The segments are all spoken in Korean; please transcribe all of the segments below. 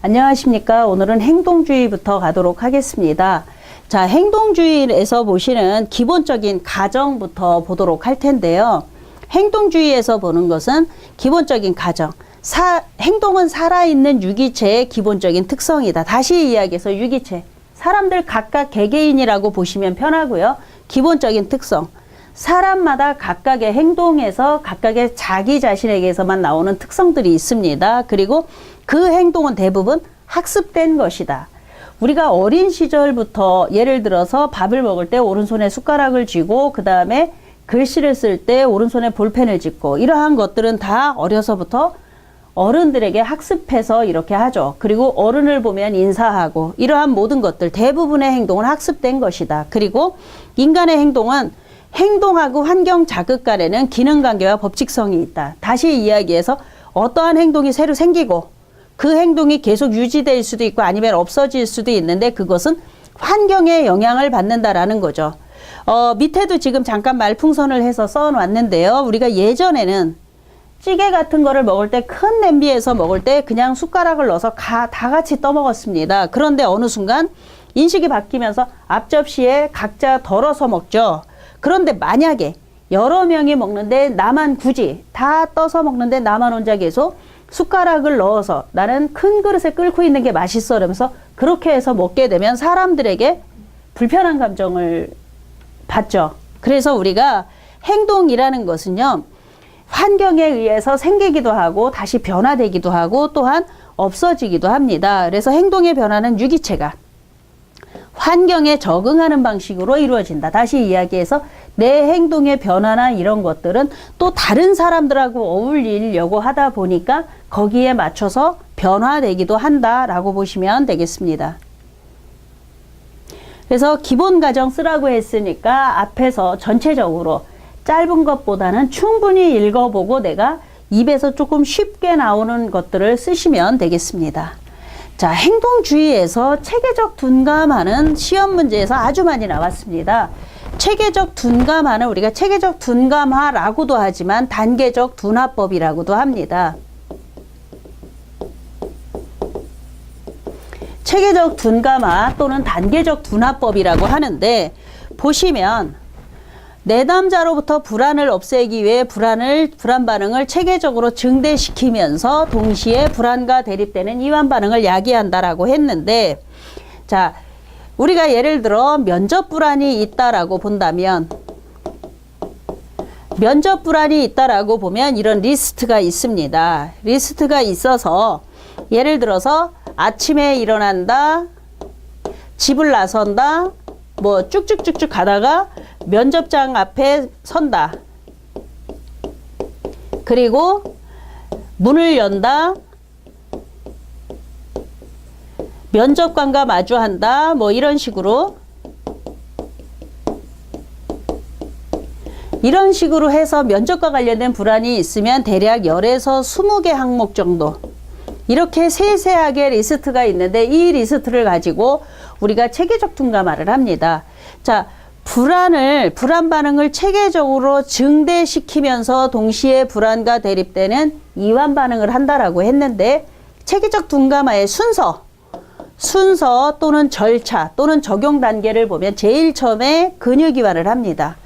안녕하십니까. 오늘은 행동주의부터 가도록 하겠습니다. 자, 행동주의에서 보시는 기본적인 가정부터 보도록 할 텐데요. 행동주의에서 보는 것은 기본적인 가정. 행동은 살아있는 유기체의 기본적인 특성이다. 다시 이야기해서 유기체. 사람들 각각 개개인이라고 보시면 편하고요. 기본적인 특성. 사람마다 각각의 행동에서 각각의 자기 자신에게서만 나오는 특성들이 있습니다. 그리고 그 행동은 대부분 학습된 것이다. 우리가 어린 시절부터 예를 들어서 밥을 먹을 때 오른손에 숟가락을 쥐고 그 다음에 글씨를 쓸 때 오른손에 볼펜을 짚고 이러한 것들은 다 어려서부터 어른들에게 학습해서 이렇게 하죠. 그리고 어른을 보면 인사하고 이러한 모든 것들 대부분의 행동은 학습된 것이다. 그리고 인간의 행동은 행동하고 환경 자극 간에는 기능관계와 법칙성이 있다. 다시 이야기해서 어떠한 행동이 새로 생기고 그 행동이 계속 유지될 수도 있고 아니면 없어질 수도 있는데 그것은 환경에 영향을 받는다라는 거죠. 밑에도 지금 잠깐 말풍선을 해서 써놨는데요. 우리가 예전에는 찌개 같은 거를 먹을 때 큰 냄비에서 먹을 때 그냥 숟가락을 넣어서 다 같이 떠먹었습니다. 그런데 어느 순간 인식이 바뀌면서 앞접시에 각자 덜어서 먹죠. 그런데 만약에 여러 명이 먹는데 나만 굳이 다 떠서 먹는데 나만 혼자 계속 숟가락을 넣어서 나는 큰 그릇에 끓고 있는 게 맛있어 이러면서 그렇게 해서 먹게 되면 사람들에게 불편한 감정을 받죠. 그래서 우리가 행동이라는 것은요. 환경에 의해서 생기기도 하고 다시 변화되기도 하고 또한 없어지기도 합니다. 그래서 행동의 변화는 유기체가 환경에 적응하는 방식으로 이루어진다. 다시 이야기해서 내 행동의 변화나 이런 것들은 또 다른 사람들하고 어울리려고 하다 보니까 거기에 맞춰서 변화되기도 한다라고 보시면 되겠습니다. 그래서 기본 가정 쓰라고 했으니까 앞에서 전체적으로 짧은 것보다는 충분히 읽어보고 내가 입에서 조금 쉽게 나오는 것들을 쓰시면 되겠습니다. 자, 행동주의에서 체계적 둔감하는 시험 문제에서 아주 많이 나왔습니다. 체계적 둔감하는 우리가 체계적 둔감화라고도 하지만 단계적 둔화법이라고도 합니다. 체계적 둔감화 또는 단계적 둔화법이라고 하는데 보시면 내담자로부터 불안을 없애기 위해 불안 반응을 체계적으로 증대시키면서 동시에 불안과 대립되는 이완 반응을 야기한다라고 했는데 자, 우리가 예를 들어 면접 불안이 있다라고 본다면 면접 불안이 있다라고 보면 이런 리스트가 있습니다. 리스트가 있어서 예를 들어서 아침에 일어난다, 집을 나선다, 뭐 쭉쭉쭉쭉 가다가 면접장 앞에 선다. 그리고 문을 연다. 면접관과 마주한다. 뭐 이런 식으로 해서 면접과 관련된 불안이 있으면 대략 10에서 20개 항목 정도 이렇게 세세하게 리스트가 있는데 이 리스트를 가지고 우리가 체계적 둔감화를 합니다. 자, 불안 반응을 체계적으로 증대시키면서 동시에 불안과 대립되는 이완 반응을 한다라고 했는데 체계적 둔감화의 순서 또는 절차 또는 적용 단계를 보면 제일 처음에 근육이완을 합니다.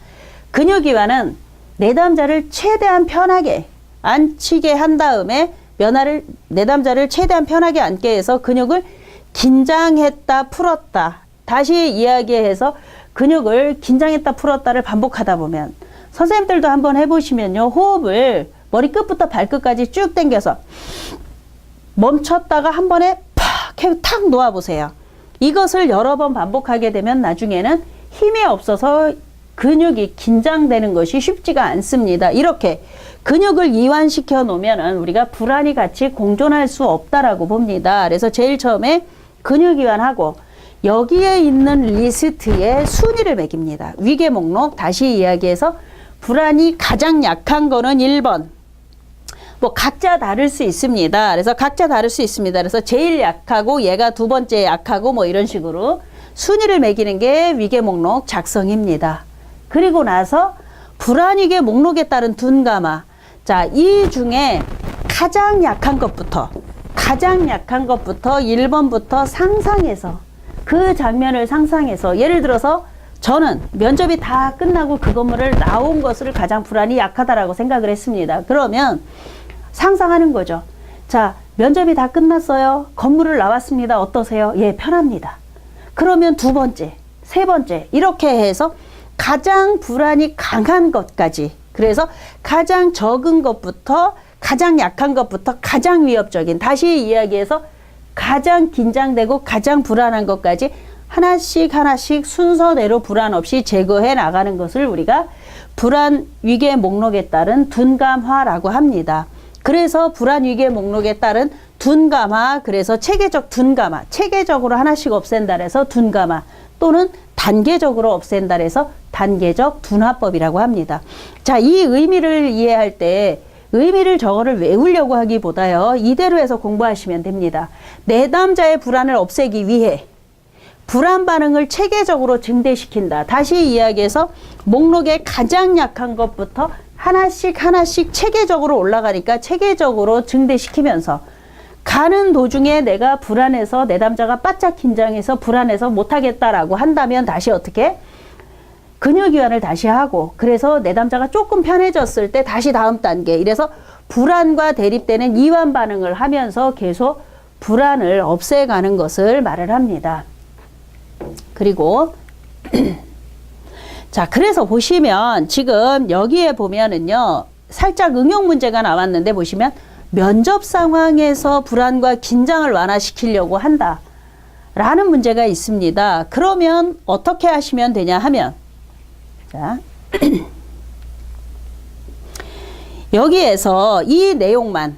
근육이완은 내담자를 최대한 편하게 앉히게 한 다음에 내담자를 최대한 편하게 앉게 해서 근육을 긴장했다 풀었다 다시 이야기해서 근육을 긴장했다 풀었다를 반복하다 보면 선생님들도 한번 해보시면요. 호흡을 머리끝부터 발끝까지 쭉 당겨서 멈췄다가 한 번에 탁 놓아보세요. 이것을 여러 번 반복하게 되면 나중에는 힘이 없어서 근육이 긴장되는 것이 쉽지가 않습니다. 이렇게 근육을 이완시켜 놓으면 우리가 불안이 같이 공존할 수 없다라고 봅니다. 그래서 제일 처음에 근육 이완하고 여기에 있는 리스트에 순위를 매깁니다. 위계 목록 다시 이야기해서 불안이 가장 약한 거는 1번. 뭐 각자 다를 수 있습니다. 그래서 제일 약하고 얘가 두 번째 약하고 뭐 이런 식으로 순위를 매기는 게 위계 목록 작성입니다. 그리고 나서 불안위계 목록에 따른 둔감화. 자, 이 중에 가장 약한 것부터 가장 약한 것부터 1번부터 상상해서 그 장면을 상상해서 예를 들어서 저는 면접이 다 끝나고 그 건물을 나온 것을 가장 불안이 약하다라고 생각을 했습니다. 그러면 상상하는 거죠. 자, 면접이 다 끝났어요. 건물을 나왔습니다. 어떠세요? 예, 편합니다. 그러면 두 번째, 세 번째 이렇게 해서 가장 불안이 강한 것까지, 그래서 가장 적은 것부터 가장 약한 것부터 가장 위협적인, 다시 이야기해서 가장 긴장되고 가장 불안한 것까지 하나씩 하나씩 순서대로 불안 없이 제거해 나가는 것을 우리가 불안 위계 목록에 따른 둔감화라고 합니다. 그래서 불안 위계 목록에 따른 둔감화, 그래서 체계적 둔감화, 체계적으로 하나씩 없앤다 해서 둔감화, 또는 단계적으로 없앤다 해서 단계적 둔화법이라고 합니다. 자, 이 의미를 이해할 때 의미를 저거를 외우려고 하기보다요, 이대로 해서 공부하시면 됩니다. 내담자의 불안을 없애기 위해 불안 반응을 체계적으로 증대시킨다. 다시 이야기해서 목록의 가장 약한 것부터 하나씩 하나씩 체계적으로 올라가니까 체계적으로 증대시키면서 가는 도중에 내가 불안해서 내담자가 바짝 긴장해서 불안해서 못하겠다라고 한다면 다시 어떻게? 근육이완을 다시 하고, 그래서 내담자가 조금 편해졌을 때 다시 다음 단계, 이래서 불안과 대립되는 이완 반응을 하면서 계속 불안을 없애가는 것을 말을 합니다. 그리고 자, 그래서 보시면 지금 여기에 보면은요, 살짝 응용 문제가 나왔는데 보시면 면접 상황에서 불안과 긴장을 완화시키려고 한다 라는 문제가 있습니다. 그러면 어떻게 하시면 되냐 하면, 자 여기에서 이 내용만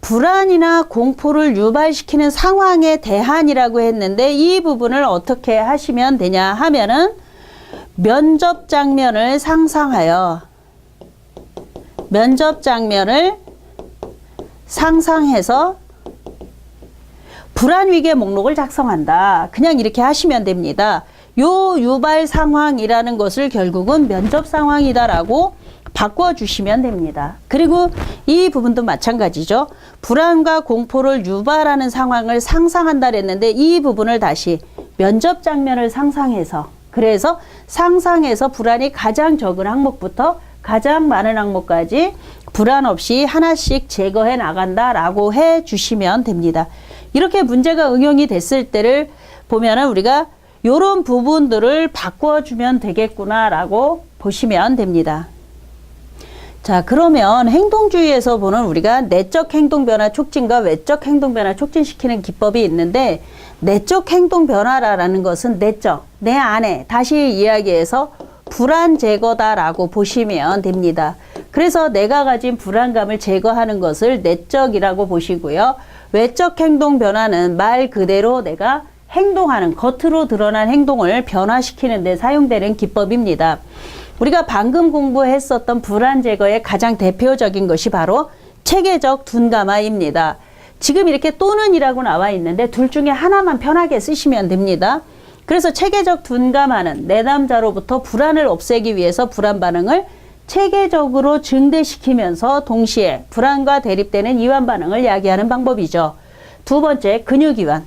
불안이나 공포를 유발시키는 상황에 대한이라고 했는데, 이 부분을 어떻게 하시면 되냐 하면은 면접 장면을 상상하여 면접 장면을 상상해서 불안 위계 목록을 작성한다. 그냥 이렇게 하시면 됩니다. 요 유발 상황이라는 것을 결국은 면접 상황이다라고 바꿔주시면 됩니다. 그리고 이 부분도 마찬가지죠. 불안과 공포를 유발하는 상황을 상상한다 그랬는데, 이 부분을 다시 면접 장면을 상상해서, 그래서 상상해서 불안이 가장 적은 항목부터 가장 많은 항목까지 불안 없이 하나씩 제거해 나간다라고 해 주시면 됩니다. 이렇게 문제가 응용이 됐을 때를 보면은 우리가 요런 부분들을 바꿔주면 되겠구나라고 보시면 됩니다. 자, 그러면 행동주의에서 보는 우리가 내적 행동 변화 촉진과 외적 행동 변화 촉진시키는 기법이 있는데, 내적 행동 변화라는 것은 내적, 내 안에, 다시 이야기해서 불안 제거다라고 보시면 됩니다. 그래서 내가 가진 불안감을 제거하는 것을 내적이라고 보시고요. 외적 행동 변화는 말 그대로 내가 행동하는, 겉으로 드러난 행동을 변화시키는 데 사용되는 기법입니다. 우리가 방금 공부했었던 불안 제거의 가장 대표적인 것이 바로 체계적 둔감화입니다. 지금 이렇게 또는이라고 나와 있는데 둘 중에 하나만 편하게 쓰시면 됩니다. 그래서 체계적 둔감화는 내담자로부터 불안을 없애기 위해서 불안 반응을 체계적으로 증대시키면서 동시에 불안과 대립되는 이완 반응을 야기하는 방법이죠. 두 번째, 근육이완.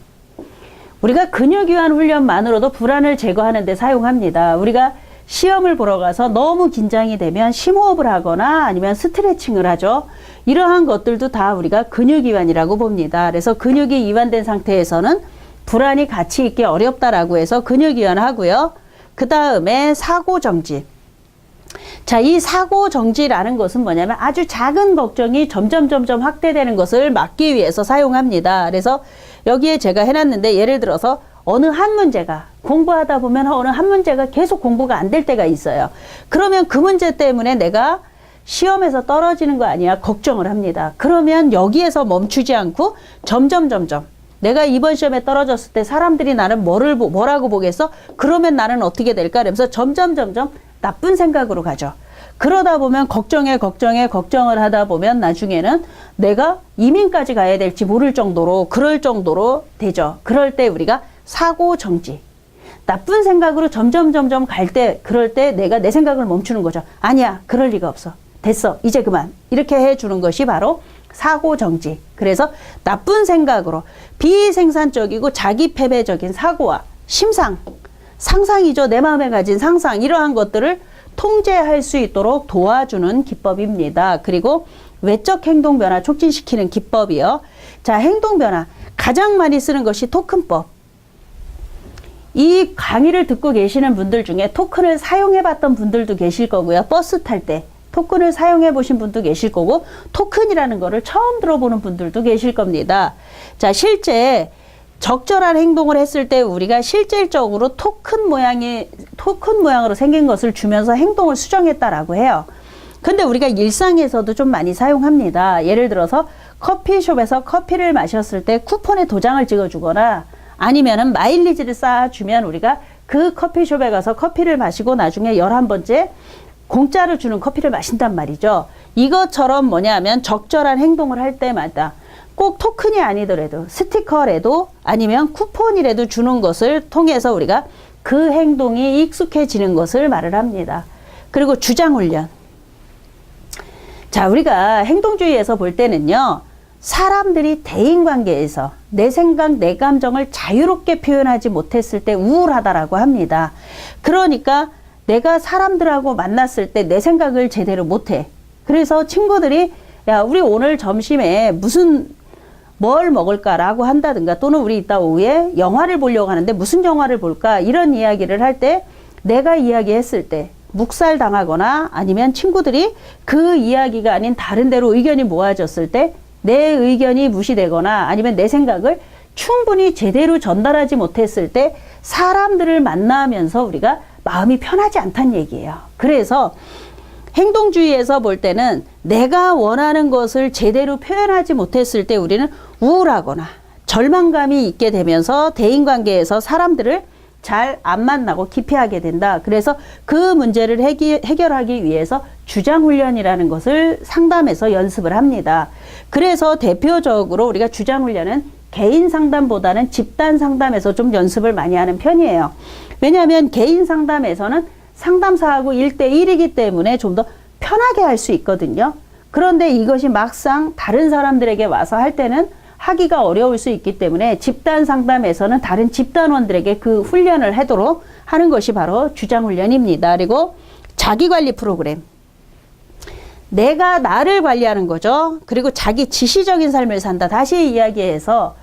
우리가 근육이완 훈련만으로도 불안을 제거하는 데 사용합니다. 우리가 시험을 보러 가서 너무 긴장이 되면 심호흡을 하거나 아니면 스트레칭을 하죠. 이러한 것들도 다 우리가 근육이완이라고 봅니다. 그래서 근육이 이완된 상태에서는 불안이 같이 있기 어렵다라고 해서 근육이완하고요. 그 다음에 사고정지. 자, 이 사고정지라는 것은 뭐냐면 아주 작은 걱정이 점점 확대되는 것을 막기 위해서 사용합니다. 그래서 여기에 제가 해놨는데, 예를 들어서 어느 한 문제가 공부하다 보면 어느 한 문제가 계속 공부가 안 될 때가 있어요. 그러면 그 문제 때문에 내가 시험에서 떨어지는 거 아니야 걱정을 합니다. 그러면 여기에서 멈추지 않고 점점 내가 이번 시험에 떨어졌을 때 사람들이 나는 뭐라고 보겠어? 그러면 나는 어떻게 될까? 그러면서 점점 나쁜 생각으로 가죠. 그러다 보면 걱정을 하다 보면 나중에는 내가 이민까지 가야 될지 모를 정도로, 그럴 정도로 되죠. 그럴 때 우리가 사고 정지. 나쁜 생각으로 점점 갈 때, 그럴 때 내가 내 생각을 멈추는 거죠. 아니야, 그럴 리가 없어. 됐어, 이제 그만. 이렇게 해주는 것이 바로 사고 정지. 그래서 나쁜 생각으로 비생산적이고 자기 패배적인 사고와 심상, 상상이죠. 내 마음에 가진 상상, 이러한 것들을 통제할 수 있도록 도와주는 기법입니다. 그리고 외적 행동 변화 촉진시키는 기법이요. 자, 행동 변화 가장 많이 쓰는 것이 토큰법. 이 강의를 듣고 계시는 분들 중에 토큰을 사용해 봤던 분들도 계실 거고요. 버스 탈 때 토큰을 사용해 보신 분도 계실 거고, 토큰이라는 거를 처음 들어보는 분들도 계실 겁니다. 자, 실제 적절한 행동을 했을 때 우리가 실질적으로 토큰 모양으로 생긴 것을 주면서 행동을 수정했다라고 해요. 근데 우리가 일상에서도 좀 많이 사용합니다. 예를 들어서 커피숍에서 커피를 마셨을 때 쿠폰에 도장을 찍어주거나 아니면은 마일리지를 쌓아주면 우리가 그 커피숍에 가서 커피를 마시고 나중에 11번째 공짜로 주는 커피를 마신단 말이죠. 이것처럼 뭐냐면 적절한 행동을 할 때마다 꼭 토큰이 아니더라도 스티커라도 아니면 쿠폰이라도 주는 것을 통해서 우리가 그 행동이 익숙해지는 것을 말을 합니다. 그리고 주장훈련. 자, 우리가 행동주의에서 볼 때는요, 사람들이 대인관계에서 내 생각, 내 감정을 자유롭게 표현하지 못했을 때 우울하다라고 합니다. 그러니까 내가 사람들하고 만났을 때 내 생각을 제대로 못해. 그래서 친구들이 야, 우리 오늘 점심에 뭘 먹을까라고 한다든가, 또는 우리 이따 오후에 영화를 보려고 하는데 무슨 영화를 볼까, 이런 이야기를 할 때 내가 이야기했을 때 묵살 당하거나 아니면 친구들이 그 이야기가 아닌 다른 데로 의견이 모아졌을 때 내 의견이 무시되거나 아니면 내 생각을 충분히 제대로 전달하지 못했을 때 사람들을 만나면서 우리가 마음이 편하지 않다는 얘기예요. 그래서 행동주의에서 볼 때는 내가 원하는 것을 제대로 표현하지 못했을 때 우리는 우울하거나 절망감이 있게 되면서 대인관계에서 사람들을 잘 안 만나고 기피하게 된다. 그래서 그 문제를 해결하기 위해서 주장훈련이라는 것을 상담에서 연습을 합니다. 그래서 대표적으로 우리가 주장훈련은 개인 상담보다는 집단 상담에서 좀 연습을 많이 하는 편이에요. 왜냐하면 개인 상담에서는 상담사하고 1대1이기 때문에 좀 더 편하게 할 수 있거든요. 그런데 이것이 막상 다른 사람들에게 와서 할 때는 하기가 어려울 수 있기 때문에 집단 상담에서는 다른 집단원들에게 그 훈련을 하도록 하는 것이 바로 주장훈련입니다. 그리고 자기관리 프로그램. 내가 나를 관리하는 거죠. 그리고 자기 지시적인 삶을 산다. 다시 이야기해서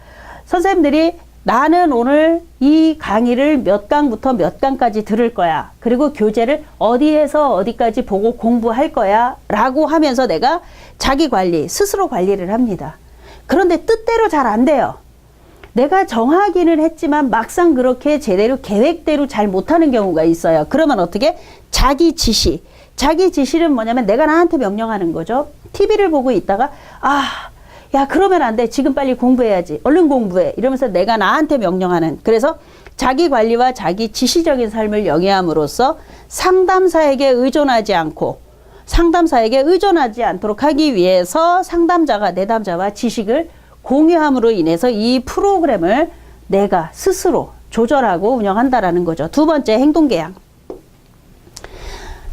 선생님들이 나는 오늘 이 강의를 몇 강부터 몇 강까지 들을 거야. 그리고 교재를 어디에서 어디까지 보고 공부할 거야. 라고 하면서 내가 자기 관리, 스스로 관리를 합니다. 그런데 뜻대로 잘 안 돼요. 내가 정하기는 했지만 막상 그렇게 제대로 계획대로 잘 못하는 경우가 있어요. 그러면 어떻게? 자기 지시. 자기 지시는 뭐냐면 내가 나한테 명령하는 거죠. TV를 보고 있다가 야, 그러면 안 돼. 지금 빨리 공부해야지. 얼른 공부해. 이러면서 내가 나한테 명령하는. 그래서 자기 관리와 자기 지시적인 삶을 영위함으로써 상담사에게 의존하지 않도록 하기 위해서 상담자가 내담자와 지식을 공유함으로 인해서 이 프로그램을 내가 스스로 조절하고 운영한다라는 거죠. 두 번째, 행동계약.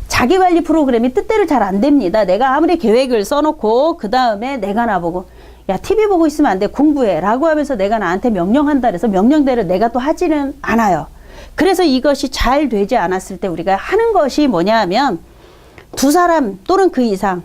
자기관리 프로그램이 뜻대로 잘 안 됩니다. 내가 아무리 계획을 써놓고 그 다음에 내가 나보고 야, TV 보고 있으면 안 돼. 공부해. 라고 하면서 내가 나한테 명령한다 그래서 명령대로 내가 또 하지는 않아요. 그래서 이것이 잘 되지 않았을 때 우리가 하는 것이 뭐냐 하면 두 사람 또는 그 이상,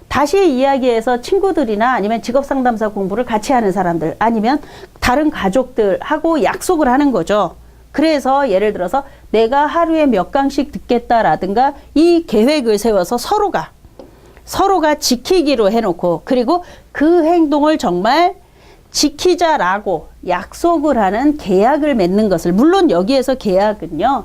다시 이야기해서 친구들이나 아니면 직업상담사 공부를 같이 하는 사람들, 아니면 다른 가족들하고 약속을 하는 거죠. 그래서 예를 들어서 내가 하루에 몇 강씩 듣겠다라든가 이 계획을 세워서 서로가 지키기로 해놓고, 그리고 그 행동을 정말 지키자라고 약속을 하는 계약을 맺는 것을, 물론 여기에서 계약은요,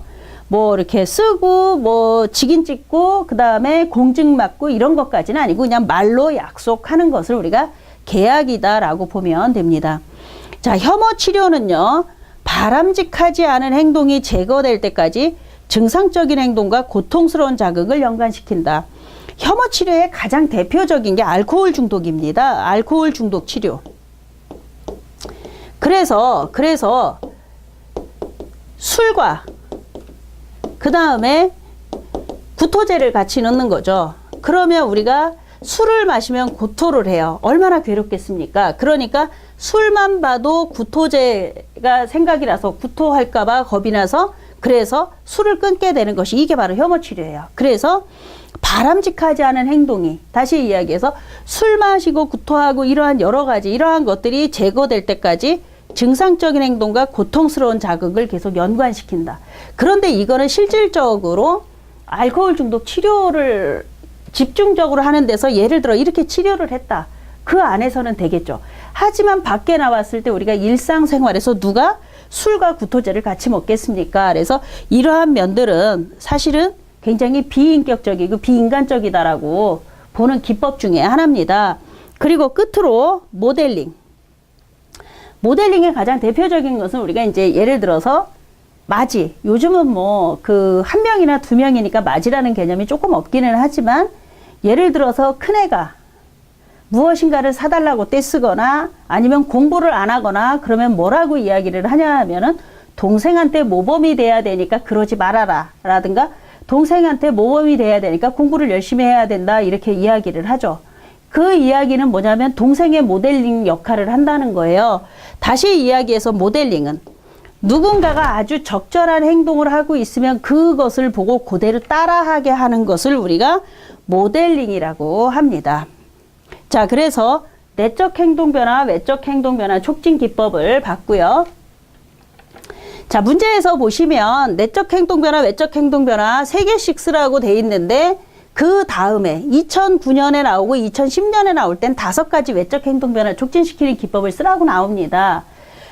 뭐 이렇게 쓰고 뭐 직인 찍고 그 다음에 공증 맞고 이런 것까지는 아니고 그냥 말로 약속하는 것을 우리가 계약이다라고 보면 됩니다. 자, 혐오 치료는요, 바람직하지 않은 행동이 제거될 때까지 증상적인 행동과 고통스러운 자극을 연관시킨다. 혐오 치료의 가장 대표적인 게 알코올 중독입니다. 알코올 중독 치료. 그래서 술과 그 다음에 구토제를 같이 넣는 거죠. 그러면 우리가 술을 마시면 구토를 해요. 얼마나 괴롭겠습니까? 그러니까 술만 봐도 구토제가 생각이 나서 구토할까봐 겁이 나서 그래서 술을 끊게 되는 것이 이게 바로 혐오 치료예요. 그래서 바람직하지 않은 행동이 다시 이야기해서 술 마시고 구토하고 이러한 여러 가지 이러한 것들이 제거될 때까지 증상적인 행동과 고통스러운 자극을 계속 연관시킨다. 그런데 이거는 실질적으로 알코올 중독 치료를 집중적으로 하는 데서 예를 들어 이렇게 치료를 했다. 그 안에서는 되겠죠. 하지만 밖에 나왔을 때 우리가 일상생활에서 누가 술과 구토제를 같이 먹겠습니까? 그래서 이러한 면들은 사실은 굉장히 비인격적이고 비인간적이다라고 보는 기법 중에 하나입니다. 그리고 끝으로 모델링. 모델링의 가장 대표적인 것은 우리가 이제 예를 들어서 맞이. 요즘은 뭐 그 한 명이나 두 명이니까 맞이라는 개념이 조금 없기는 하지만 예를 들어서 큰애가 무엇인가를 사달라고 떼쓰거나 아니면 공부를 안 하거나 그러면 뭐라고 이야기를 하냐 하면은 동생한테 모범이 돼야 되니까 그러지 말아라 라든가 동생한테 모범이 돼야 되니까 공부를 열심히 해야 된다 이렇게 이야기를 하죠. 그 이야기는 뭐냐면 동생의 모델링 역할을 한다는 거예요. 다시 이야기해서 모델링은 누군가가 아주 적절한 행동을 하고 있으면 그것을 보고 그대로 따라하게 하는 것을 우리가 모델링이라고 합니다. 자, 그래서 내적 행동 변화, 외적 행동 변화 촉진 기법을 봤고요. 자, 문제에서 보시면 내적 행동 변화, 외적 행동 변화 3개씩 쓰라고 돼 있는데 그 다음에 2009년에 나오고 2010년에 나올 땐 5가지 외적 행동 변화 촉진시키는 기법을 쓰라고 나옵니다.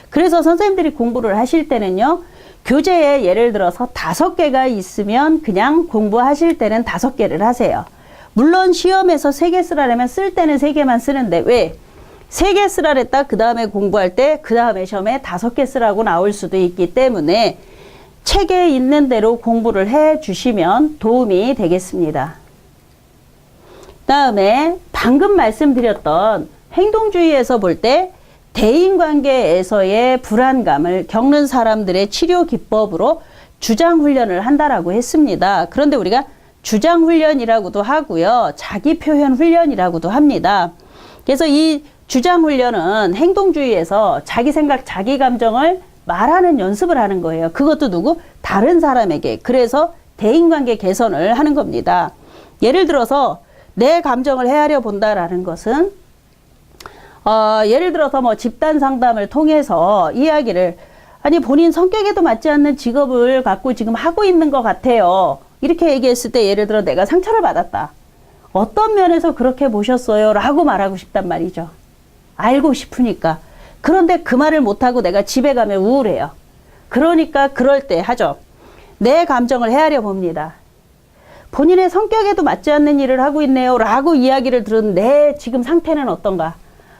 그래서 선생님들이 공부를 하실 때는요. 교재에 예를 들어서 5개가 있으면 그냥 공부하실 때는 5개를 하세요. 물론 시험에서 3개 쓰라면 쓸 때는 3개만 쓰는데 왜? 3개 쓰라 그랬다 그 다음에 공부할 때 그 다음에 시험에 5개 쓰라고 나올 수도 있기 때문에 책에 있는 대로 공부를 해 주시면 도움이 되겠습니다. 다음에 방금 말씀드렸던 행동주의에서 볼 때 대인관계에서의 불안감을 겪는 사람들의 치료 기법으로 주장훈련을 한다라고 했습니다. 그런데 우리가 주장훈련이라고도 하고요. 자기표현훈련이라고도 합니다. 그래서 이 주장훈련은 행동주의에서 자기 생각, 자기 감정을 말하는 연습을 하는 거예요. 그것도 누구? 다른 사람에게. 그래서 대인관계 개선을 하는 겁니다. 예를 들어서 내 감정을 헤아려 본다라는 것은 예를 들어서 뭐 집단 상담을 통해서 이야기를 아니 본인 성격에도 맞지 않는 직업을 갖고 지금 하고 있는 것 같아요. 이렇게 얘기했을 때 예를 들어 내가 상처를 받았다. 어떤 면에서 그렇게 보셨어요? 라고 말하고 싶단 말이죠. 알고 싶으니까. 그런데 그 말을 못하고 내가 집에 가면 우울해요. 그러니까 그럴 때 하죠. 내 감정을 헤아려 봅니다. 본인의 성격에도 맞지 않는 일을 하고 있네요. 라고 이야기를 들은 내 지금 상태는 어떤가?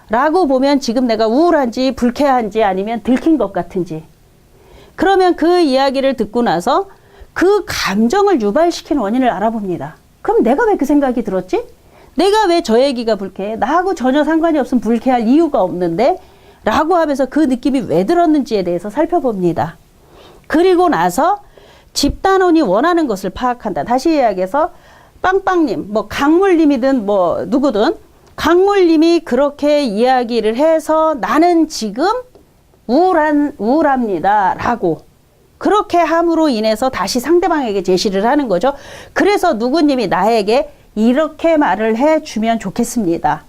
라고 보면 지금 내가 우울한지 불쾌한지 아니면 들킨 것 같은지. 그러면 그 이야기를 듣고 나서 그 감정을 유발시키는 원인을 알아봅니다. 그럼 내가 왜 그 생각이 들었지? 내가 왜 저 얘기가 불쾌해? 나하고 전혀 상관이 없으면 불쾌할 이유가 없는데? 라고 하면서 그 느낌이 왜 들었는지에 대해서 살펴봅니다. 그리고 나서 집단원이 원하는 것을 파악한다. 다시 이야기해서 빵빵님, 뭐 강물님이든 뭐 누구든 강물님이 그렇게 이야기를 해서 나는 지금 우울합니다. 라고. 그렇게 함으로 인해서 다시 상대방에게 제시를 하는 거죠. 그래서 누구님이 나에게 이렇게 말을 해주면 좋겠습니다.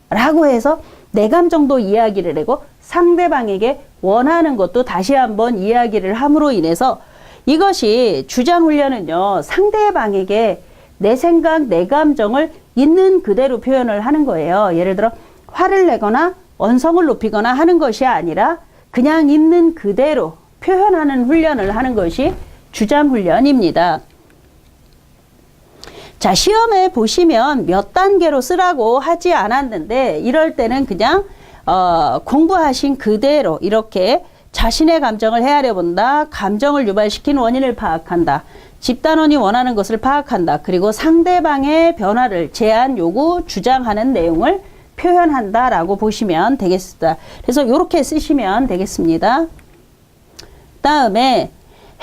라고 해서 내 감정도 이야기를 하고 상대방에게 원하는 것도 다시 한번 이야기를 함으로 인해서 이것이 주장훈련은요. 상대방에게 내 생각, 내 감정을 있는 그대로 표현을 하는 거예요. 예를 들어 화를 내거나 언성을 높이거나 하는 것이 아니라 그냥 있는 그대로 표현하는 훈련을 하는 것이 주장훈련입니다. 자, 시험에 보시면 몇 단계로 쓰라고 하지 않았는데 이럴 때는 그냥 공부하신 그대로 이렇게 자신의 감정을 헤아려 본다. 감정을 유발시킨 원인을 파악한다. 집단원이 원하는 것을 파악한다. 그리고 상대방의 변화를 제안, 요구, 주장하는 내용을 표현한다라고 보시면 되겠습니다. 그래서 이렇게 쓰시면 되겠습니다. 다음에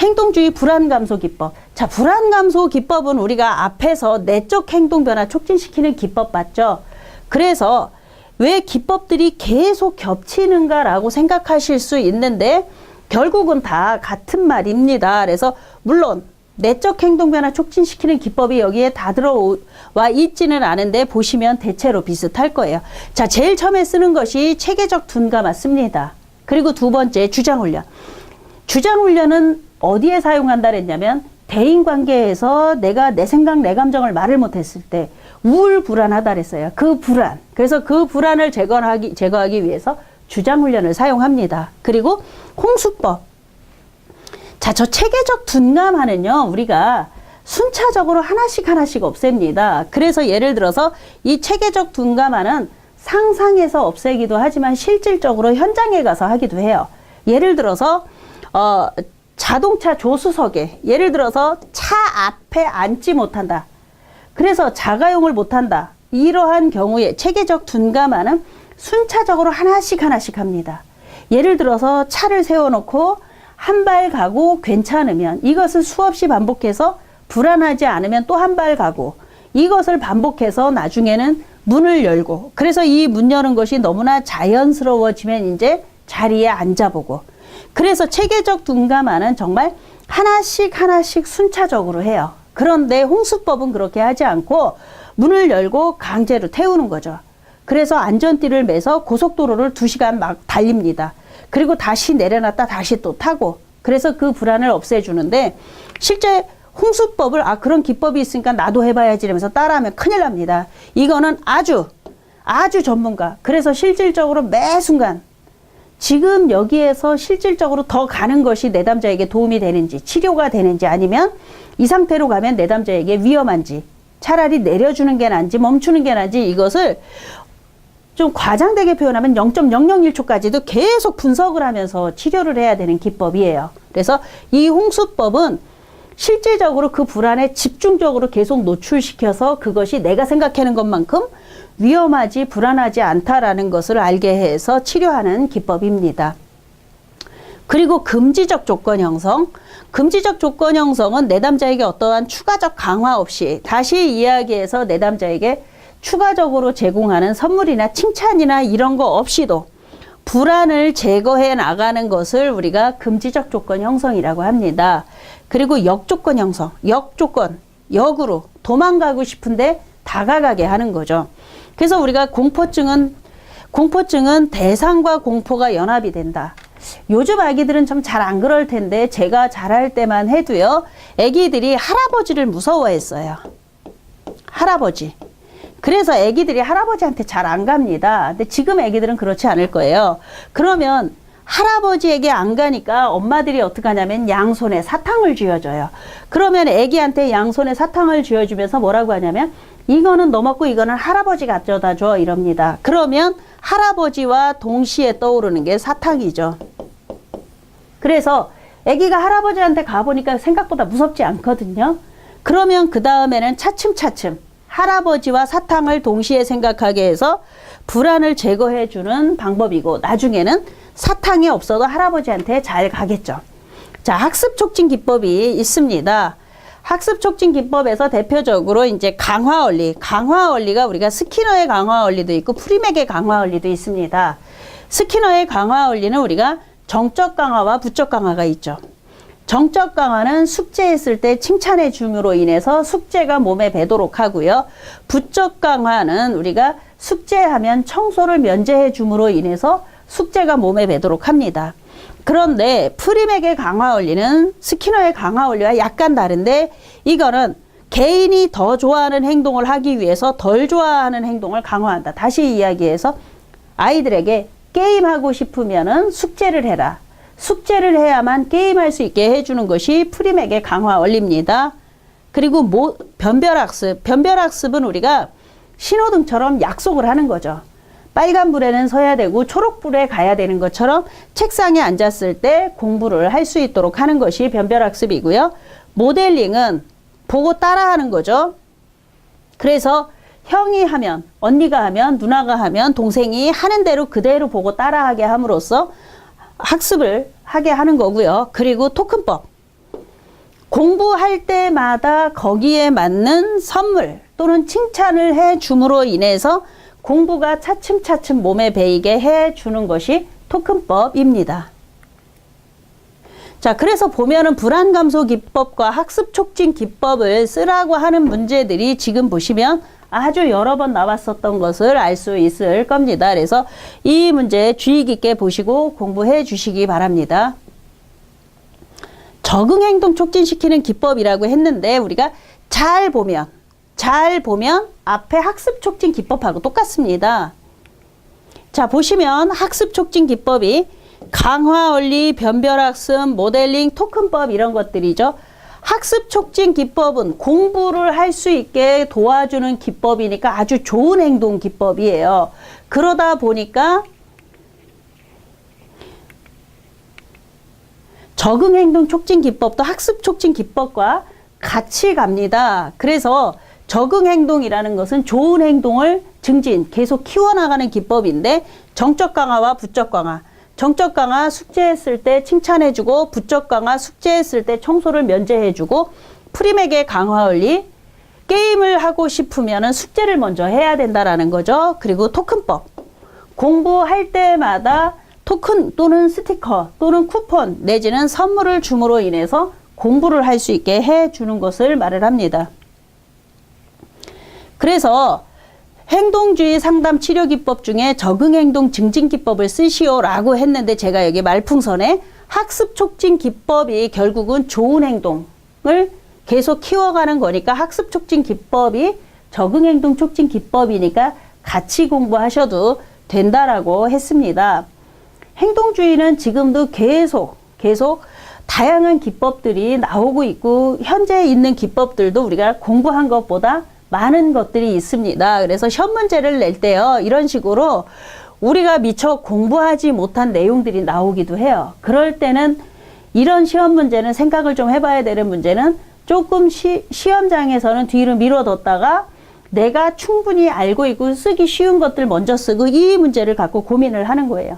행동주의 불안감소 기법. 자, 불안감소 기법은 우리가 앞에서 내적 행동 변화 촉진시키는 기법 맞죠? 그래서 왜 기법들이 계속 겹치는가라고 생각하실 수 있는데 결국은 다 같은 말입니다. 그래서 물론 내적 행동 변화 촉진시키는 기법이 여기에 다 들어와 있지는 않은데 보시면 대체로 비슷할 거예요. 자, 제일 처음에 쓰는 것이 체계적 둔감 맞습니다. 그리고 두 번째 주장훈련. 주장훈련은 어디에 사용한다 그랬냐면 대인관계에서 내가 내 생각 내 감정을 말을 못했을 때 우울불안하다 그랬어요. 그 불안. 그래서 그 불안을 제거하기 위해서 주장훈련을 사용합니다. 그리고 홍수법. 자, 저 체계적 둔감하는요, 우리가 순차적으로 하나씩 없앱니다. 그래서 예를 들어서 이 체계적 둔감하는 상상해서 없애기도 하지만 실질적으로 현장에 가서 하기도 해요. 예를 들어서 자동차 조수석에 예를 들어서 차 앞에 앉지 못한다. 그래서 자가용을 못한다. 이러한 경우에 체계적 둔감하는 순차적으로 하나씩 합니다. 예를 들어서 차를 세워놓고 한 발 가고 괜찮으면 이것을 수없이 반복해서 불안하지 않으면 또 한 발 가고 이것을 반복해서 나중에는 문을 열고 그래서 이 문 여는 것이 너무나 자연스러워지면 이제 자리에 앉아보고 그래서 체계적 둔감화는 정말 하나씩 순차적으로 해요. 그런데 홍수법은 그렇게 하지 않고 문을 열고 강제로 태우는 거죠. 그래서 안전띠를 매서 고속도로를 2시간 막 달립니다. 그리고 다시 내려놨다 다시 또 타고 그래서 그 불안을 없애주는데 실제 홍수법을 그런 기법이 있으니까 나도 해봐야지 이러면서 따라하면 큰일 납니다. 이거는 아주 전문가. 그래서 실질적으로 매 순간 지금 여기에서 실질적으로 더 가는 것이 내담자에게 도움이 되는지 치료가 되는지 아니면 이 상태로 가면 내담자에게 위험한지 차라리 내려주는 게 나은지 멈추는 게 나은지 이것을 좀 과장되게 표현하면 0.001초까지도 계속 분석을 하면서 치료를 해야 되는 기법이에요. 그래서 이 홍수법은 실질적으로 그 불안에 집중적으로 계속 노출시켜서 그것이 내가 생각하는 것만큼 위험하지 불안하지 않다라는 것을 알게 해서 치료하는 기법입니다. 그리고 금지적 조건 형성. 금지적 조건 형성은 내담자에게 어떠한 추가적 강화 없이 다시 이야기해서 내담자에게 추가적으로 제공하는 선물이나 칭찬이나 이런 거 없이도 불안을 제거해 나가는 것을 우리가 금지적 조건 형성이라고 합니다. 그리고 역조건 형성, 역으로 도망가고 싶은데 다가가게 하는 거죠. 그래서 우리가 공포증은 대상과 공포가 연합이 된다. 요즘 아기들은 좀 잘 안 그럴 텐데 제가 자랄 때만 해도요. 아기들이 할아버지를 무서워했어요. 할아버지. 그래서 아기들이 할아버지한테 잘 안 갑니다. 근데 지금 아기들은 그렇지 않을 거예요. 그러면 할아버지에게 안 가니까 엄마들이 어떻게 하냐면 양손에 사탕을 쥐어줘요. 그러면 아기한테 양손에 사탕을 쥐어주면서 뭐라고 하냐면 이거는 너 먹고 이거는 할아버지 가져다 줘 이럽니다. 그러면 할아버지와 동시에 떠오르는 게 사탕이죠. 그래서 아기가 할아버지한테 가보니까 생각보다 무섭지 않거든요. 그러면 그 다음에는 차츰 할아버지와 사탕을 동시에 생각하게 해서 불안을 제거해 주는 방법이고 나중에는 사탕이 없어도 할아버지한테 잘 가겠죠. 자, 학습 촉진 기법이 있습니다. 학습 촉진 기법에서 대표적으로 이제 강화 원리. 강화 원리가 우리가 스키너의 강화 원리도 있고 프리맥의 강화 원리도 있습니다. 스키너의 강화 원리는 우리가 정적 강화와 부적 강화가 있죠. 정적 강화는 숙제했을 때 칭찬해 줌으로 인해서 숙제가 몸에 배도록 하고요. 부적 강화는 우리가 숙제하면 청소를 면제해 줌으로 인해서 숙제가 몸에 배도록 합니다. 그런데 프리맥의 강화 원리는 스키너의 강화 원리와 약간 다른데 이거는 개인이 더 좋아하는 행동을 하기 위해서 덜 좋아하는 행동을 강화한다. 다시 이야기해서 아이들에게 게임하고 싶으면은 숙제를 해라. 숙제를 해야만 게임할 수 있게 해주는 것이 프리맥의 강화 원리입니다. 그리고 변별학습. 변별학습은 우리가 신호등처럼 약속을 하는 거죠. 빨간불에는 서야 되고 초록불에 가야 되는 것처럼 책상에 앉았을 때 공부를 할 수 있도록 하는 것이 변별학습이고요. 모델링은 보고 따라하는 거죠. 그래서 형이 하면, 언니가 하면, 누나가 하면, 동생이 하는 대로 그대로 보고 따라하게 함으로써 학습을 하게 하는 거고요. 그리고 토큰법. 공부할 때마다 거기에 맞는 선물 또는 칭찬을 해 줌으로 인해서 공부가 차츰차츰 몸에 배이게 해 주는 것이 토큰법입니다. 자, 그래서 보면은 불안 감소 기법과 학습 촉진 기법을 쓰라고 하는 문제들이 지금 보시면 아주 여러 번 나왔었던 것을 알 수 있을 겁니다. 그래서 이 문제 주의 깊게 보시고 공부해 주시기 바랍니다. 적응 행동 촉진시키는 기법이라고 했는데 우리가 잘 보면 앞에 학습 촉진 기법하고 똑같습니다. 자, 보시면 학습 촉진 기법이 강화 원리, 변별학습, 모델링, 토큰법 이런 것들이죠. 학습 촉진 기법은 공부를 할 수 있게 도와주는 기법이니까 아주 좋은 행동 기법이에요. 그러다 보니까 적응 행동 촉진 기법도 학습 촉진 기법과 같이 갑니다. 그래서 적응 행동이라는 것은 좋은 행동을 증진, 계속 키워나가는 기법인데 정적 강화와 부적 강화. 정적 강화 숙제했을 때 칭찬해주고 부적 강화 숙제했을 때 청소를 면제해주고 프리맥의 강화 원리 게임을 하고 싶으면 숙제를 먼저 해야 된다라는 거죠. 그리고 토큰법 공부할 때마다 토큰 또는 스티커 또는 쿠폰 내지는 선물을 줌으로 인해서 공부를 할 수 있게 해주는 것을 말을 합니다. 그래서 행동주의 상담 치료 기법 중에 적응행동 증진 기법을 쓰시오라고 했는데 제가 여기 말풍선에 학습 촉진 기법이 결국은 좋은 행동을 계속 키워가는 거니까 학습 촉진 기법이 적응행동 촉진 기법이니까 같이 공부하셔도 된다라고 했습니다. 행동주의는 지금도 계속 다양한 기법들이 나오고 있고 현재 있는 기법들도 우리가 공부한 것보다 많은 것들이 있습니다. 그래서 시험 문제를 낼 때요. 이런 식으로 우리가 미처 공부하지 못한 내용들이 나오기도 해요. 그럴 때는 이런 시험 문제는 생각을 좀 해봐야 되는 문제는 조금 시험장에서는 뒤로 미뤄뒀다가 내가 충분히 알고 있고 쓰기 쉬운 것들 먼저 쓰고 이 문제를 갖고 고민을 하는 거예요.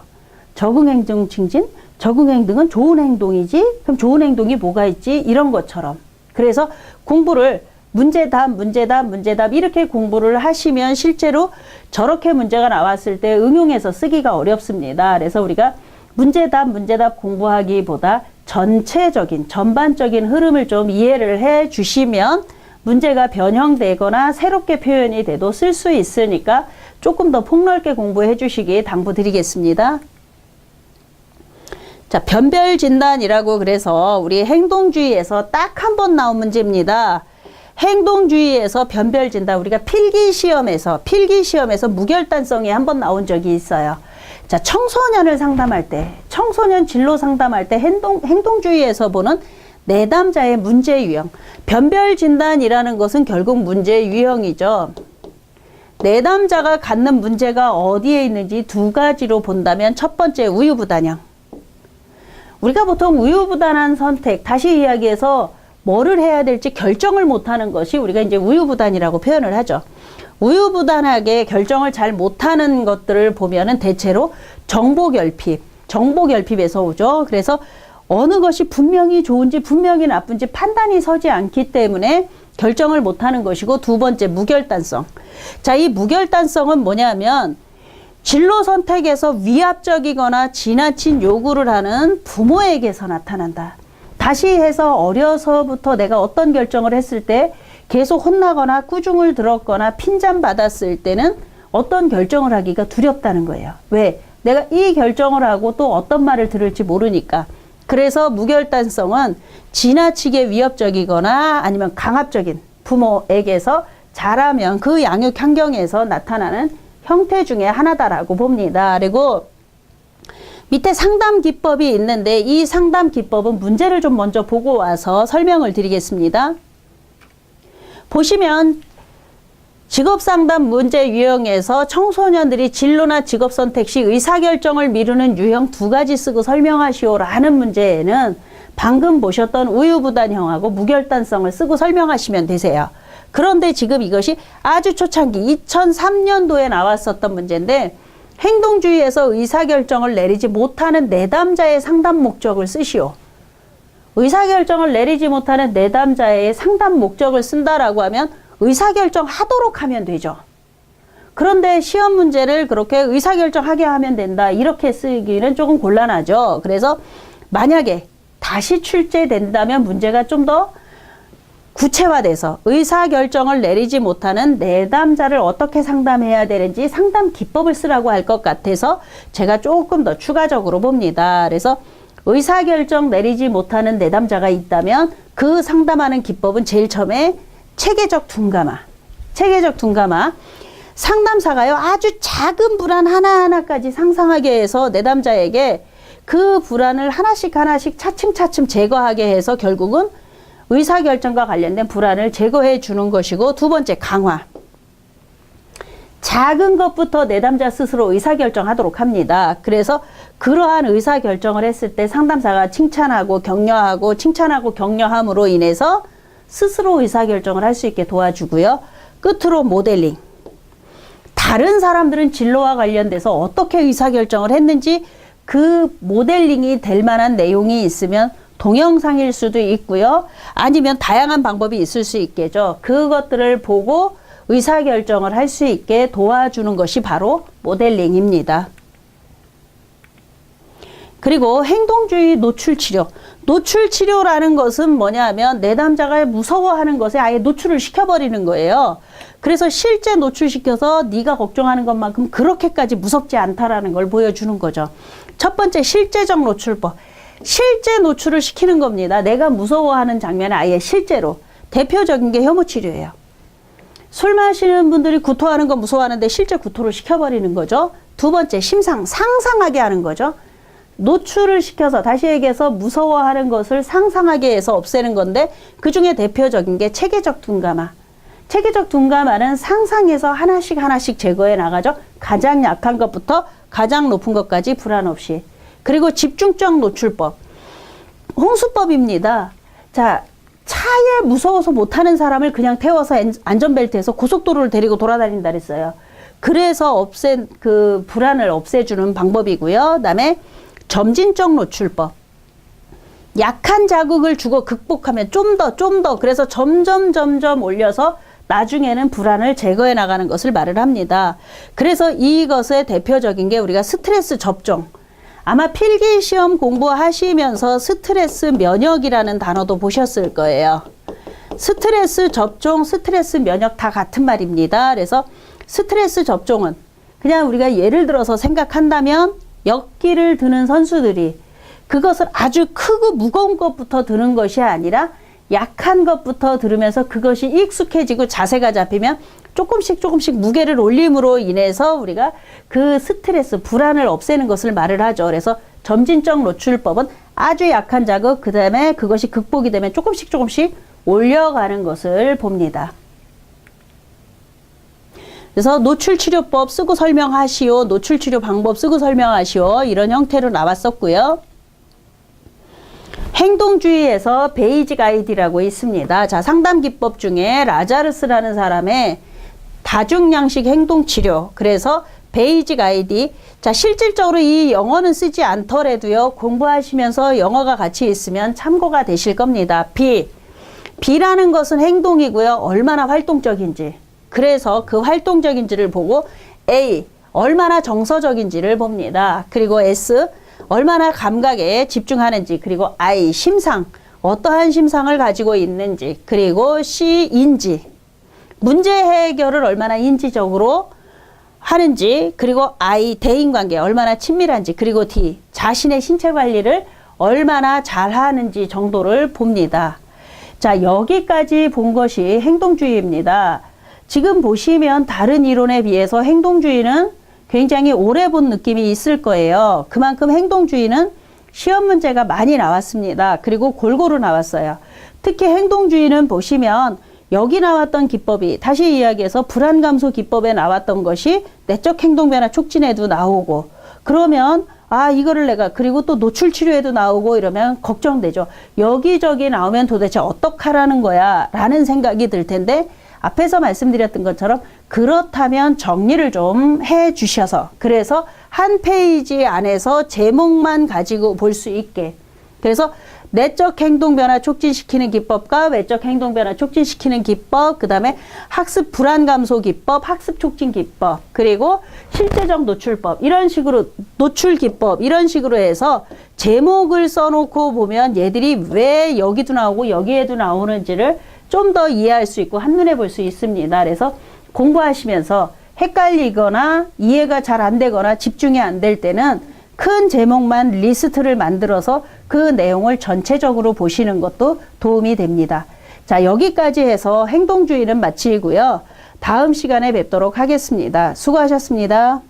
적응행동 증진? 적응행동은 좋은 행동이지? 그럼 좋은 행동이 뭐가 있지? 이런 것처럼. 그래서 공부를 문제답 이렇게 공부를 하시면 실제로 저렇게 문제가 나왔을 때 응용해서 쓰기가 어렵습니다. 그래서 우리가 문제답 공부하기보다 전반적인 흐름을 좀 이해를 해 주시면 문제가 변형되거나 새롭게 표현이 돼도 쓸 수 있으니까 조금 더 폭넓게 공부해 주시기 당부드리겠습니다. 자, 변별 진단이라고 그래서 우리 행동주의에서 딱 한 번 나온 문제입니다. 행동주의에서 변별 진단 우리가 필기시험에서 무결단성이 한 번 나온 적이 있어요. 자, 청소년을 상담할 때, 청소년 진로 상담할 때 행동주의에서 보는 내담자의 문제 유형. 변별 진단이라는 것은 결국 문제 유형이죠. 내담자가 갖는 문제가 어디에 있는지 두 가지로 본다면 첫 번째 우유부단형. 우리가 보통 우유부단한 선택, 다시 이야기해서 뭐를 해야 될지 결정을 못하는 것이 우리가 이제 우유부단이라고 표현을 하죠. 우유부단하게 결정을 잘 못하는 것들을 보면은 대체로 정보결핍에서 오죠. 그래서 어느 것이 분명히 좋은지 분명히 나쁜지 판단이 서지 않기 때문에 결정을 못하는 것이고 두 번째 무결단성. 자, 이 무결단성은 뭐냐면 진로 선택에서 위압적이거나 지나친 요구를 하는 부모에게서 나타난다. 다시 해서 어려서부터 내가 어떤 결정을 했을 때 계속 혼나거나 꾸중을 들었거나 핀잔받았을 때는 어떤 결정을 하기가 두렵다는 거예요. 왜? 내가 이 결정을 하고 또 어떤 말을 들을지 모르니까. 그래서 무결단성은 지나치게 위협적이거나 아니면 강압적인 부모에게서 자라면 그 양육 환경에서 나타나는 형태 중에 하나다라고 봅니다. 그리고 밑에 상담 기법이 있는데 이 상담 기법은 문제를 좀 먼저 보고 와서 설명을 드리겠습니다. 보시면 직업상담 문제 유형에서 청소년들이 진로나 직업 선택 시 의사결정을 미루는 유형 두 가지 쓰고 설명하시오라는 문제에는 방금 보셨던 우유부단형하고 무결단성을 쓰고 설명하시면 되세요. 그런데 지금 이것이 아주 초창기 2003년도에 나왔었던 문제인데 행동주의에서 의사결정을 내리지 못하는 내담자의 상담 목적을 쓰시오. 의사결정을 내리지 못하는 내담자의 상담 목적을 쓴다라고 하면 의사결정 하도록 하면 되죠. 그런데 시험 문제를 그렇게 의사결정하게 하면 된다 이렇게 쓰기는 조금 곤란하죠. 그래서 만약에 다시 출제된다면 문제가 좀 더 구체화돼서 의사결정을 내리지 못하는 내담자를 어떻게 상담해야 되는지 상담 기법을 쓰라고 할 것 같아서 제가 조금 더 추가적으로 봅니다. 그래서 의사결정 내리지 못하는 내담자가 있다면 그 상담하는 기법은 제일 처음에 체계적 둔감화. 체계적 둔감화. 상담사가요, 아주 작은 불안 하나하나까지 상상하게 해서 내담자에게 그 불안을 하나씩 하나씩 차츰차츰 제거하게 해서 결국은 의사결정과 관련된 불안을 제거해 주는 것이고, 두 번째, 강화. 작은 것부터 내담자 스스로 의사결정하도록 합니다. 그래서 그러한 의사결정을 했을 때 상담사가 칭찬하고 격려하고 칭찬하고 격려함으로 인해서 스스로 의사결정을 할 수 있게 도와주고요. 끝으로 모델링. 다른 사람들은 진로와 관련돼서 어떻게 의사결정을 했는지 그 모델링이 될 만한 내용이 있으면 동영상일 수도 있고요. 아니면 다양한 방법이 있을 수 있겠죠. 그것들을 보고 의사결정을 할 수 있게 도와주는 것이 바로 모델링입니다. 그리고 행동주의 노출치료. 노출치료라는 것은 뭐냐 하면 내담자가 무서워하는 것에 아예 노출을 시켜버리는 거예요. 그래서 실제 노출시켜서 네가 걱정하는 것만큼 그렇게까지 무섭지 않다라는 걸 보여주는 거죠. 첫 번째, 실제적 노출법. 실제 노출을 시키는 겁니다. 내가 무서워하는 장면을 아예 실제로. 대표적인 게 혐오치료예요. 술 마시는 분들이 구토하는 거 무서워하는데 실제 구토를 시켜버리는 거죠. 두 번째, 상상하게 하는 거죠. 노출을 시켜서, 다시 얘기해서 무서워하는 것을 상상하게 해서 없애는 건데, 그 중에 대표적인 게 체계적 둔감화. 체계적 둔감화는 상상해서 하나씩 하나씩 제거해 나가죠. 가장 약한 것부터 가장 높은 것까지 불안 없이. 그리고 집중적 노출법. 홍수법입니다. 자, 차에 무서워서 못하는 사람을 그냥 태워서 안전벨트에서 고속도로를 데리고 돌아다닌다 그랬어요. 그래서 그 불안을 없애주는 방법이고요. 그다음에 점진적 노출법. 약한 자극을 주고 극복하면 좀 더 그래서 점점 올려서 나중에는 불안을 제거해 나가는 것을 말을 합니다. 그래서 이것의 대표적인 게 우리가 스트레스 접종. 아마 필기시험 공부하시면서 스트레스 면역이라는 단어도 보셨을 거예요. 스트레스 접종, 스트레스 면역 다 같은 말입니다. 그래서 스트레스 접종은 그냥 우리가 예를 들어서 생각한다면 역기를 드는 선수들이 그것을 아주 크고 무거운 것부터 드는 것이 아니라 약한 것부터 들으면서 그것이 익숙해지고 자세가 잡히면 조금씩 무게를 올림으로 인해서 우리가 그 스트레스, 불안을 없애는 것을 말을 하죠. 그래서 점진적 노출법은 아주 약한 자극, 그 다음에 그것이 극복이 되면 조금씩 올려가는 것을 봅니다. 그래서 노출치료법 쓰고 설명하시오, 노출치료 방법 쓰고 설명하시오, 이런 형태로 나왔었고요. 행동주의에서 베이직 아이디라고 있습니다. 자, 상담기법 중에 라자르스라는 사람의 다중양식 행동치료. 그래서 베이직 아이디. 자, 실질적으로 이 영어는 쓰지 않더라도요, 공부하시면서 영어가 같이 있으면 참고가 되실 겁니다. B라는 것은 행동이고요. 얼마나 활동적인지. 그래서 그 활동적인지를 보고 A, 얼마나 정서적인지를 봅니다. 그리고 S, 얼마나 감각에 집중하는지. 그리고 I, 심상, 어떠한 심상을 가지고 있는지. 그리고 C, 인지, 문제 해결을 얼마나 인지적으로 하는지. 그리고 I, 대인관계, 얼마나 친밀한지. 그리고 D, 자신의 신체 관리를 얼마나 잘하는지 정도를 봅니다. 자, 여기까지 본 것이 행동주의입니다. 지금 보시면 다른 이론에 비해서 행동주의는 굉장히 오래 본 느낌이 있을 거예요. 그만큼 행동주의는 시험 문제가 많이 나왔습니다. 그리고 골고루 나왔어요. 특히 행동주의는 보시면 여기 나왔던 기법이, 다시 이야기해서 불안 감소 기법에 나왔던 것이 내적 행동 변화 촉진에도 나오고, 그러면 이거를 내가, 그리고 또 노출 치료에도 나오고 이러면 걱정되죠. 여기저기 나오면 도대체 어떡하라는 거야 라는 생각이 들 텐데, 앞에서 말씀드렸던 것처럼 그렇다면 정리를 좀 해 주셔서, 그래서 한 페이지 안에서 제목만 가지고 볼 수 있게 그래서 내적 행동 변화 촉진시키는 기법과 외적 행동 변화 촉진시키는 기법, 그 다음에 학습 불안 감소 기법, 학습 촉진 기법, 그리고 실제적 노출법, 이런 식으로 노출 기법, 이런 식으로 해서 제목을 써놓고 보면 얘들이 왜 여기도 나오고 여기에도 나오는지를 좀 더 이해할 수 있고 한눈에 볼 수 있습니다. 그래서 공부하시면서 헷갈리거나 이해가 잘 안 되거나 집중이 안 될 때는 큰 제목만 리스트를 만들어서 그 내용을 전체적으로 보시는 것도 도움이 됩니다. 자, 여기까지 해서 행동주의는 마치고요. 다음 시간에 뵙도록 하겠습니다. 수고하셨습니다.